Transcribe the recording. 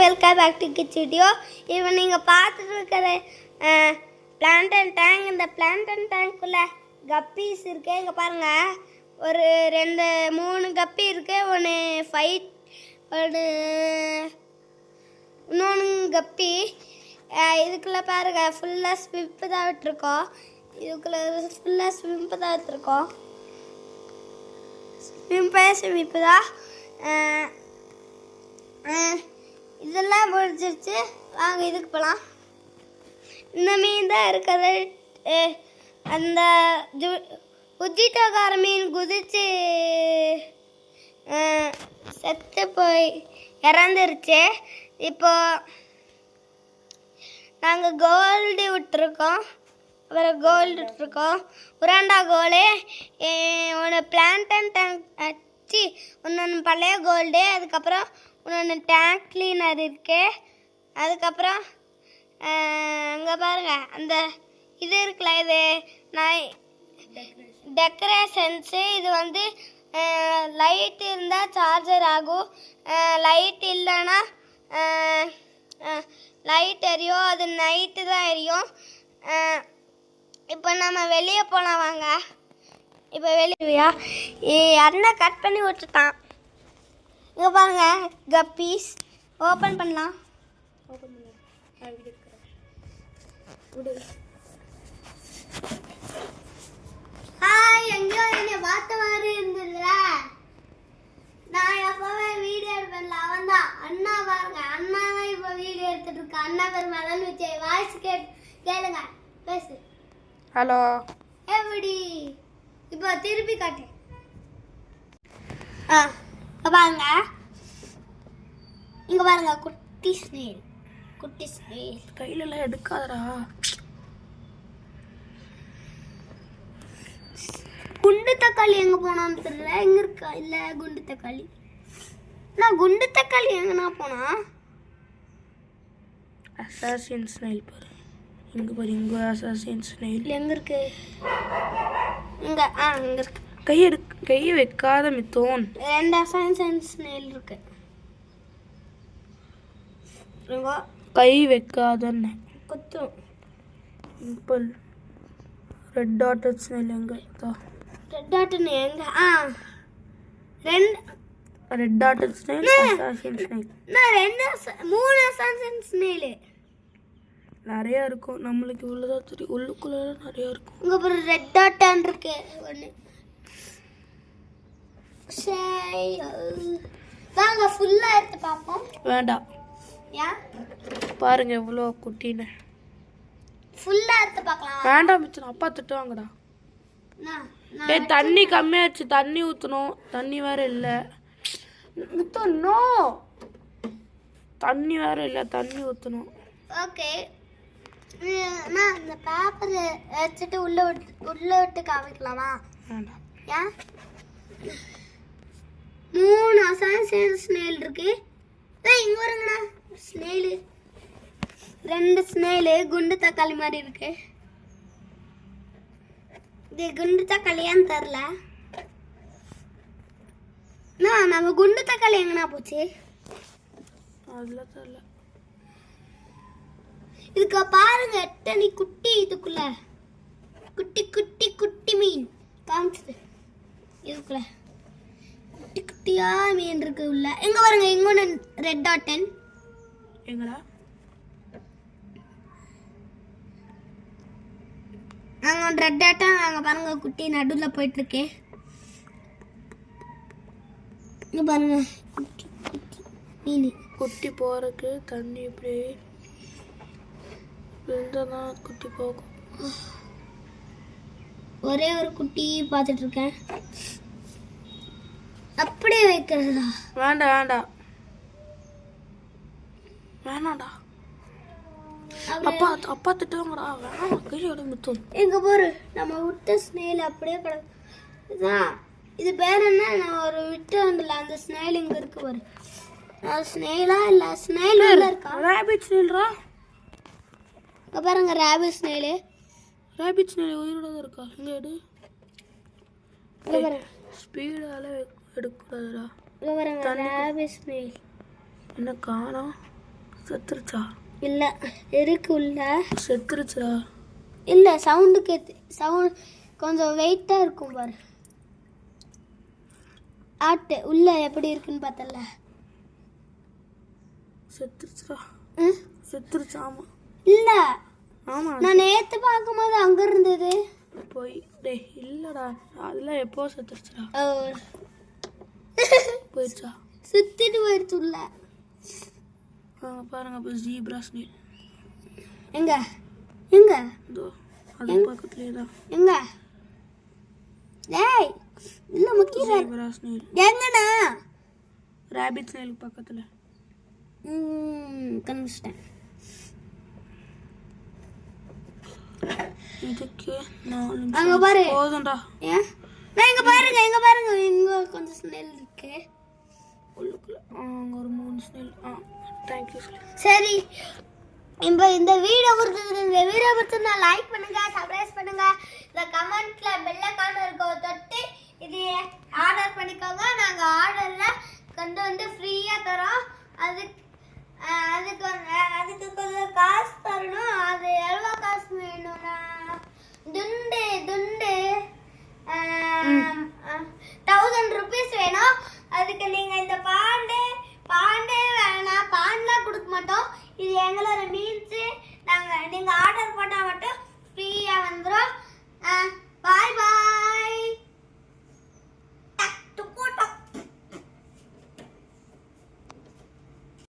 Welcome back to kids video. இப்போ நீங்கள் பார்த்துட்டு இருக்கிற பிளான்ட் அண்ட் டேங்க். இந்த பிளான்ட் அண்ட் டேங்க்குள்ளே கப்பீஸ் இருக்குது. இங்கே பாருங்கள், ஒரு 2-3 கப்பி இருக்குது. ஒன்று ஃபைட், இன்னொன்று கப்பி. இதுக்குள்ளே பாருங்கள், ஃபுல்லாக ஸ்விம்ப்பு தான் விட்டுருக்கோம். இதுக்குள்ளே ஃபுல்லாக ஸ்விம்ப்பு தான் விட்டுருக்கோம். ஸ்விம்ப்பு தான். இதெல்லாம் முடிஞ்சிருச்சு. வாங்க இதுக்கு போகலாம். இந்த மீன் தான் இருக்கிறது. அந்த குஜித்தோக்கார மீன் குதிச்சு செத்து போய் இறந்துருச்சு. இப்போ நாங்கள் கோல்டு விட்டுருக்கோம். அப்புறம் கோல்டு விட்டுருக்கோம். உராண்டா கோல்டு, ஒன்று பிளான்ட் அண்ட் டேங்க் வச்சு, ஒன்று பழைய கோல்டு, அதுக்கப்புறம் இன்னொன்று டேங்க் கிளீனர் இருக்கு. அதுக்கப்புறம் அங்கே பாருங்கள், அந்த இது இருக்குல்ல, இது நான் டெக்கரேஷன்ஸு. இது வந்து லைட் இருந்தால் சார்ஜர் ஆகும், லைட் இல்லைன்னா லைட் எரியும். அது நைட்டு தான் எரியும். இப்போ நம்ம வெளியே போகலாம் வாங்க. இப்போ வெளியா அண்ணன் கட் பண்ணி விட்டுட்டான். இங்கே பாருங்க, கப்பீஸ் ஓப்பன் பண்ணலாம். ஹாய், எங்கேயோ என்னை பார்த்த மாதிரி இருந்ததுல. நான் எப்போவே வீடியோ எடுப்பேன்ல, அவன் தான் அண்ணா. பாருங்க, அண்ணா தான் இப்போ வீடியோ எடுத்துட்டு இருக்கா. அண்ணா பேர் மதன் விஜய். வாய்ஸ் கேளுங்க, பேசு. ஹலோ, எப்படி இப்போ திருப்பி காட்டு. பாருங்க, இங்க பாருங்க, குட்டி ஸ்னேல். குட்டி ஸ்னேல் கையிலலாம் எடுக்காதடா. குண்டு தக்காளி எங்க போனான்னு தெரியல. எங்க இருக்கா? இல்ல, குண்டு தக்காளி. நான் குண்டு தக்காளி எங்கனா போனா? அசாசின் ஸ்னேல் பாரு. இங்க பாரு, இங்க அசாசின் ஸ்னேல் எங்க இருக்கு? இங்க இங்க இருக்கு. கையை வைக்காத மித்தோன். 2 அசாசின் ஸ்னேல் இருக்கு. கை வைக்காதன்னு குத்தும். சிம்பிள். ரெட் டாட்டட் ஸ்னேல் எங்க? ரெட் டாட்னு எங்க? Red dotted snail, assassin snail. நான் 3 அசாசின் ஸ்னேல் நிறைய இருக்கும். நம்மளுக்கு இவ்வளோதான் தெரியும், உள்ளுக்குள்ள நிறைய இருக்கும். இங்க ஒரு ரெட் டாட் இருக்கு ஒன்று. வாங்க ஃபுல்லா எடுத்து பார்ப்போம். வேண்டாம், ஏன்? பாருங்க எவ்வளோ குட்டின்னு. ஃபுல்லா எடுத்து பார்க்கலாம். வேண்டாம் மிச்சம், அப்பா திட்டுவாங்கடா. டேய், தண்ணி கம்மியாச்சு, தண்ணி ஊற்றணும். தண்ணி வேற இல்லை மித்தம். நோ, தண்ணி வேற இல்லை, தண்ணி ஊற்றணும். ஓகே, நான் இந்த பேப்பர் வச்சுட்டு உள்ள விட்டு காமிக்கலாமா? வேண்டாம். ஏன்? 3 அசாசின் ஸ்னேல் இருக்கு. இங்க வருங்கண்ணா, ஸ்னேலு 2 ஸ்னேலு குண்டு தக்காளி மாதிரி இருக்கு. இது குண்டு தக்காளியான்னு தெரில. நம்ம குண்டு தக்காளி எங்கண்ணா போச்சு? அதெல்லாம் தெரியல. இதுக்கு பாருங்க, எத்தனை குட்டி. இதுக்குள்ள குட்டி குட்டி குட்டி மீன் காமிச்சது. இதுக்குள்ள குட்டி குட்டியா மீன் இருக்கு உள்ள. எங்க பாருங்க, இங்க ஒன்று ரெட் டாட்டன். எங்கடா? அங்கே ஒன்று ரெட் டாட்டன். அங்கே பாருங்க, குட்டி நடுவில் போயிட்டு இருக்கே. இங்க பாருங்க, குட்டி குட்டி மீன். குட்டி போறதுக்கு தண்ணி இப்படி இருந்தாதான் குட்டி போகும். ஒரே ஒரு குட்டி பார்த்துட்டு இருக்கேன். அப்படியே வைக்கிறதா? வேண்டாம் வேண்டாம் வேணாம்டா. அப்பா அப்பா திட்டுவாங்கடா. வேணாம், கையில் விட மித்தோம். எங்க போரு, நம்ம விட்ட ஸ்னேல் அப்படியே கிடக்கு. இது பேர் என்ன? நான் ஒரு விட்டு வந்துல, அந்த ஸ்னேல் இங்க இருக்கு பாரு. ஸ்னேலா இல்ல, ஸ்னேல் உள்ள இருக்கா? ரேபிட் ஸ்னேல்ரா. இங்க பாருங்க, ரேபிட் ஸ்னேல். ரேபிட் ஸ்னேல் உயிரோட தான் இருக்கா? இங்க எடு. இங்க பாருங்க, ஸ்பீடால எடுக்கக்கூடாதுடா. இங்க பாருங்க, ரேபிட் ஸ்னேல். என்ன காணோம்? செத்துருச்சா? இல்லை இருக்கு உள்ள. செத்துருச்சா? இல்லை சவுண்டு சவுண்ட் கொஞ்சம் வெயிட்டாக இருக்கும் பாரு. ஆட்டு உள்ள எப்படி இருக்குன்னு பார்த்தல. செத்துருச்சா? செத்துருச்சா? ஆமாம். இல்லை ஆமாம், நான் நேற்று பார்க்கும்போது அங்கே இருந்தது. போய் டேய் இல்லைடா, அதெல்லாம் எப்போ செத்துருச்சுடா. போயிடுச்சா? சுத்திட்டு போயிடுச்சு உள்ள. பாருங்க இப்போ ஜீப்ரா ஸ்னேல். எங்க எங்க இதோ அது பக்கத்துலேயே தான். எங்க? டேய் இல்ல முக்கிய ஜீப்ரா ஸ்னேல் எங்கண்ணா? ரேபிட் ஸ்னேலுக்கு பக்கத்தில். கண்டுபிடிச்சிட்டேன். இதுக்கு 4 நிமிஷம் அங்க பாரு. போதும்டா. ஏன் நான் இங்க பாருங்க இங்க கொஞ்சம் ஸ்மெல் இருக்கு உள்ளுக்குள்ள அங்கே ஒரு 3 ஸ்னேல். தேங்க்யூ. சரி இப்போ இந்த வீடியோ பிடிச்சிருந்தா லைக் பண்ணுங்க, சப்ஸ்கிரைப் பண்ணுங்க, இந்த கமெண்ட்ல பெல் ஐகான் இருக்கோ தொட்டு இது ஆர்டர் பண்ணிக்கோங்க. நாங்க ஆர்டர்ல கொண்டு வந்து ஃப்ரீயா தரோம். அதுக்கு கொஞ்சம் காசு தரணும். அது எவ்வளோ காசு வேணும்னா துண்டு 1000 rupees வேணும். அதுக்கு நீங்க இந்த பாண்டே வேணாம், பாண்டெலாம் கொடுக்க மாட்டோம். இது எங்களோட மீன்ஸ். நீங்க